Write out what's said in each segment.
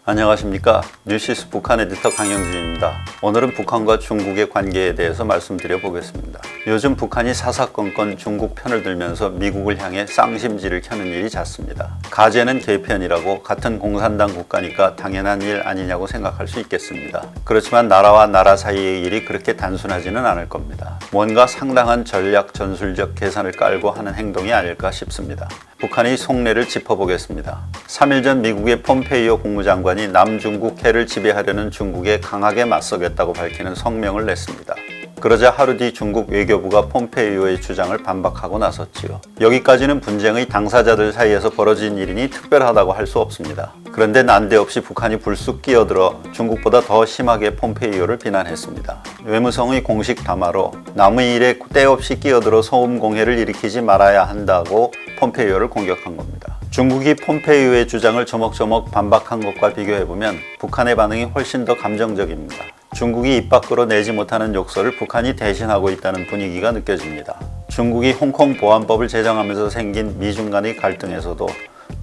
안녕하십니까. 뉴시스 북한 에디터 강영준입니다. 오늘은 북한과 중국의 관계에 대해서 말씀드려 보겠습니다. 요즘 북한이 사사건건 중국 편을 들면서 미국을 향해 쌍심지를 켜는 일이 잦습니다. 가제는 개편이라고 같은 공산당 국가니까 당연한 일 아니냐고 생각할 수 있겠습니다. 그렇지만 나라와 나라 사이의 일이 그렇게 단순하지는 않을 겁니다. 뭔가 상당한 전략 전술적 계산을 깔고 하는 행동이 아닐까 싶습니다. 북한의 속내를 짚어보겠습니다. 3일 전 미국의 폼페이오 국무장관이 남중국 해를 지배하려는 중국에 강하게 맞서겠다고 밝히는 성명을 냈습니다. 그러자 하루 뒤 중국 외교부가 폼페이오의 주장을 반박하고 나섰지요. 여기까지는 분쟁의 당사자들 사이에서 벌어진 일이니 특별하다고 할 수 없습니다. 그런데 난데없이 북한이 불쑥 끼어들어 중국보다 더 심하게 폼페이오를 비난했습니다. 외무성의 공식 담화로 남의 일에 때없이 끼어들어 소음 공해를 일으키지 말아야 한다고 폼페이오를 공격한 겁니다. 중국이 폼페이오의 주장을 조목조목 반박한 것과 비교해보면 북한의 반응이 훨씬 더 감정적입니다. 중국이 입 밖으로 내지 못하는 욕설을 북한이 대신하고 있다는 분위기가 느껴집니다. 중국이 홍콩 보안법을 제정하면서 생긴 미중 간의 갈등에서도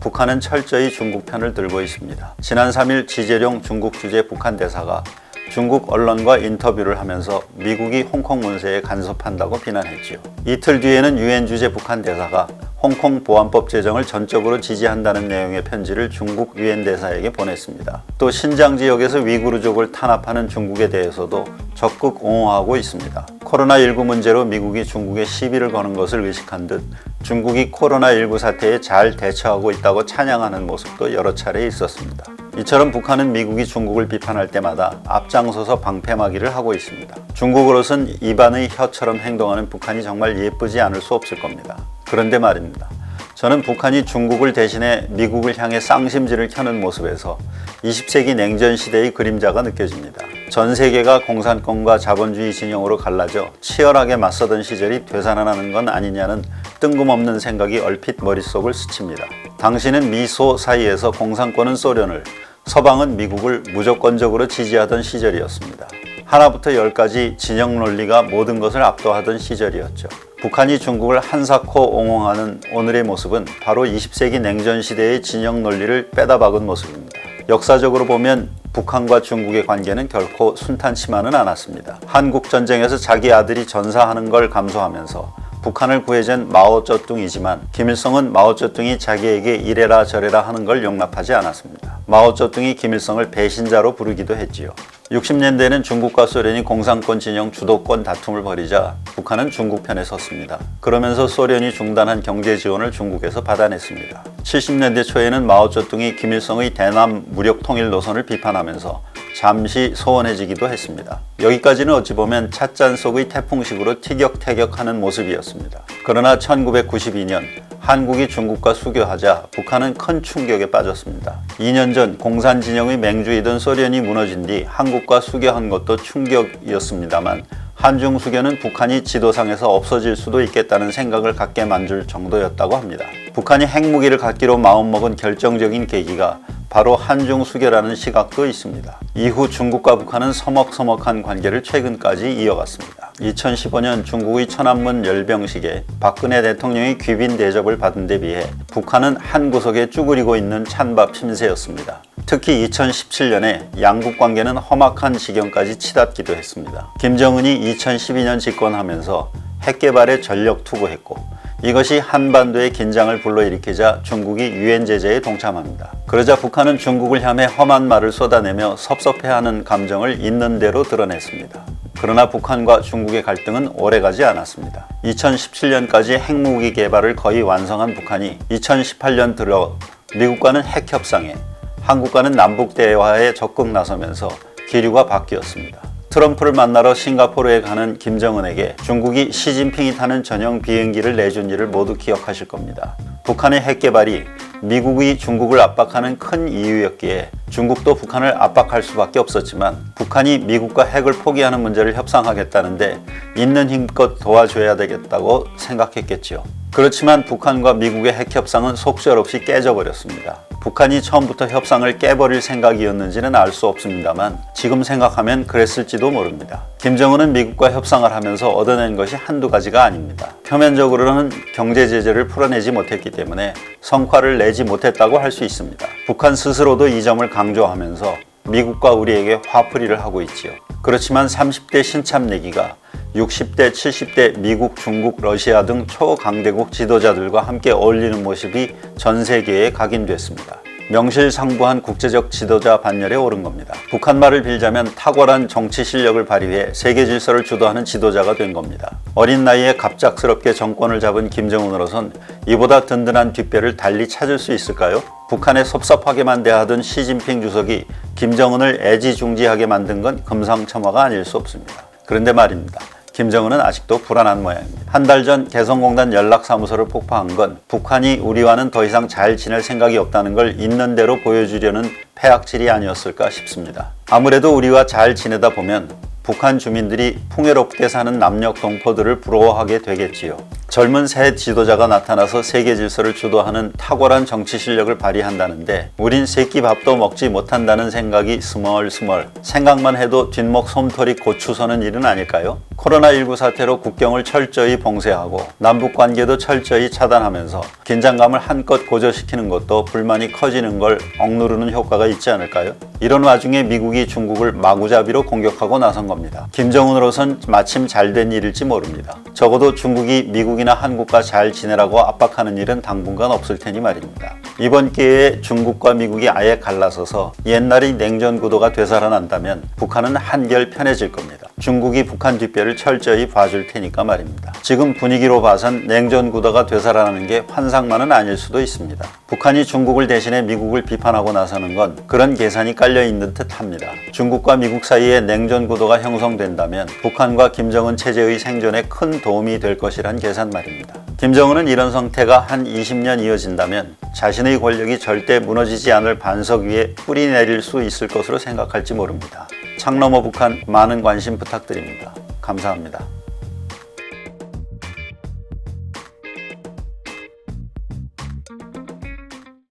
북한은 철저히 중국 편을 들고 있습니다. 지난 3일 지재룡 중국 주재 북한 대사가 중국 언론과 인터뷰를 하면서 미국이 홍콩 문제에 간섭한다고 비난했지요. 이틀 뒤에는 유엔 주재 북한 대사가 홍콩 보안법 제정을 전적으로 지지한다는 내용의 편지를 중국 유엔 대사에게 보냈습니다. 또 신장 지역에서 위구르족을 탄압하는 중국에 대해서도 적극 옹호하고 있습니다. 코로나19 문제로 미국이 중국에 시비를 거는 것을 의식한 듯 중국이 코로나19 사태에 잘 대처하고 있다고 찬양하는 모습도 여러 차례 있었습니다. 이처럼 북한은 미국이 중국을 비판할 때마다 앞장서서 방패막이를 하고 있습니다. 중국으로선 입안의 혀처럼 행동하는 북한이 정말 예쁘지 않을 수 없을 겁니다. 그런데 말입니다. 저는 북한이 중국을 대신해 미국을 향해 쌍심지를 켜는 모습에서 20세기 냉전 시대의 그림자가 느껴집니다. 전 세계가 공산권과 자본주의 진영으로 갈라져 치열하게 맞서던 시절이 되살아나는 건 아니냐는 뜬금없는 생각이 얼핏 머릿속을 스칩니다. 당시는 미소 사이에서 공산권은 소련을, 서방은 미국을 무조건적으로 지지하던 시절이었습니다. 하나부터 열까지 진영 논리가 모든 것을 압도하던 시절이었죠. 북한이 중국을 한사코 옹호하는 오늘의 모습은 바로 20세기 냉전 시대의 진영 논리를 빼다 박은 모습입니다. 역사적으로 보면 북한과 중국의 관계는 결코 순탄치만은 않았습니다. 한국전쟁에서 자기 아들이 전사하는 걸 감수하면서 북한을 구해준 마오쩌둥이지만 김일성은 마오쩌둥이 자기에게 이래라 저래라 하는 걸 용납하지 않았습니다. 마오쩌둥이 김일성을 배신자로 부르기도 했지요. 60년대에는 중국과 소련이 공산권 진영 주도권 다툼을 벌이자 북한은 중국 편에 섰습니다. 그러면서 소련이 중단한 경제 지원을 중국에서 받아냈습니다. 70년대 초에는 마오쩌둥이 김일성의 대남 무력 통일 노선을 비판하면서 잠시 소원해지기도 했습니다. 여기까지는 어찌 보면 찻잔 속의 태풍식으로 티격태격하는 모습이었습니다. 그러나 1992년 한국이 중국과 수교하자 북한은 큰 충격에 빠졌습니다. 2년 전 공산 진영의 맹주이던 소련이 무너진 뒤 한국과 수교한 것도 충격이었습니다만 한중 수교는 북한이 지도상에서 없어질 수도 있겠다는 생각을 갖게 만들 정도였다고 합니다. 북한이 핵무기를 갖기로 마음먹은 결정적인 계기가 바로 한중 수교라는 시각도 있습니다. 이후 중국과 북한은 서먹서먹한 관계를 최근까지 이어갔습니다. 2015년 중국의 천안문 열병식에 박근혜 대통령이 귀빈 대접을 받은 데 비해 북한은 한 구석에 쭈그리고 있는 찬밥 핀새였습니다. 특히 2017년에 양국 관계는 험악한 지경까지 치닫기도 했습니다. 김정은이 2012년 집권하면서 핵 개발에 전력 투구했고 이것이 한반도의 긴장을 불러일으키자 중국이 유엔 제재에 동참합니다. 그러자 북한은 중국을 향해 험한 말을 쏟아내며 섭섭해하는 감정을 있는 대로 드러냈습니다. 그러나 북한과 중국의 갈등은 오래가지 않았습니다. 2017년까지 핵무기 개발을 거의 완성한 북한이 2018년 들어 미국과는 핵 협상에, 한국과는 남북 대화에 적극 나서면서 기류가 바뀌었습니다. 트럼프를 만나러 싱가포르에 가는 김정은에게 중국이 시진핑이 타는 전용 비행기를 내준 일을 모두 기억하실 겁니다. 북한의 핵 개발이 미국이 중국을 압박하는 큰 이유였기에 중국도 북한을 압박할 수밖에 없었지만 북한이 미국과 핵을 포기하는 문제를 협상하겠다는데 있는 힘껏 도와줘야 되겠다고 생각했겠지요. 그렇지만 북한과 미국의 핵 협상은 속절없이 깨져버렸습니다. 북한이 처음부터 협상을 깨버릴 생각이었는지는 알 수 없습니다만 지금 생각하면 그랬을지도 모릅니다. 김정은은 미국과 협상을 하면서 얻어낸 것이 한두 가지가 아닙니다. 표면적으로는 경제 제재를 풀어내지 못했기 때문에 성과를 내지 못했다고 할 수 있습니다. 북한 스스로도 이 점을 강조하면서 미국과 우리에게 화풀이를 하고 있지요. 그렇지만 30대 신참 내기가 60대, 70대 미국, 중국, 러시아 등 초강대국 지도자들과 함께 어울리는 모습이 전 세계에 각인됐습니다. 명실상부한 국제적 지도자 반열에 오른 겁니다. 북한 말을 빌자면 탁월한 정치 실력을 발휘해 세계 질서를 주도하는 지도자가 된 겁니다. 어린 나이에 갑작스럽게 정권을 잡은 김정은으로선 이보다 든든한 뒷배를 달리 찾을 수 있을까요? 북한에 섭섭하게만 대하던 시진핑 주석이 김정은을 애지중지하게 만든 건 금상첨화가 아닐 수 없습니다. 그런데 말입니다. 김정은은 아직도 불안한 모양입니다. 한 달 전 개성공단 연락사무소를 폭파한 건 북한이 우리와는 더 이상 잘 지낼 생각이 없다는 걸 있는 대로 보여주려는 패악질이 아니었을까 싶습니다. 아무래도 우리와 잘 지내다 보면 북한 주민들이 풍요롭게 사는 남녘 동포들을 부러워하게 되겠지요. 젊은 새 지도자가 나타나서 세계 질서를 주도하는 탁월한 정치 실력을 발휘한다는데 우린 새끼 밥도 먹지 못한다는 생각이 스멀스멀 생각만 해도 뒷목 솜털이 고추서는 일은 아닐까요? 코로나19 사태로 국경을 철저히 봉쇄하고 남북관계도 철저히 차단하면서 긴장감을 한껏 고조시키는 것도 불만이 커지는 걸 억누르는 효과가 있지 않을까요? 이런 와중에 미국이 중국을 마구잡이로 공격하고 나선 겁니다. 김정은으로선 마침 잘된 일일지 모릅니다. 적어도 중국이 미국이나 한국과 잘 지내라고 압박하는 일은 당분간 없을 테니 말입니다. 이번 기회에 중국과 미국이 아예 갈라서서 옛날의 냉전 구도가 되살아난다면 북한은 한결 편해질 겁니다. 중국이 북한 뒷배를 철저히 봐줄 테니까 말입니다. 지금 분위기로 봐선 냉전 구도가 되살아나는 게 환상만은 아닐 수도 있습니다. 북한이 중국을 대신해 미국을 비판하고 나서는 건 그런 계산이 깔려있는 듯 합니다. 중국과 미국 사이에 냉전 구도가 형성된다면 북한과 김정은 체제의 생존에 큰 도움이 될 것이란 계산 말입니다. 김정은은 이런 상태가 한 20년 이어진다면 자신의 권력이 절대 무너지지 않을 반석 위에 뿌리 내릴 수 있을 것으로 생각할지 모릅니다. 창 너머 북한 많은 관심 부탁드립니다. 감사합니다.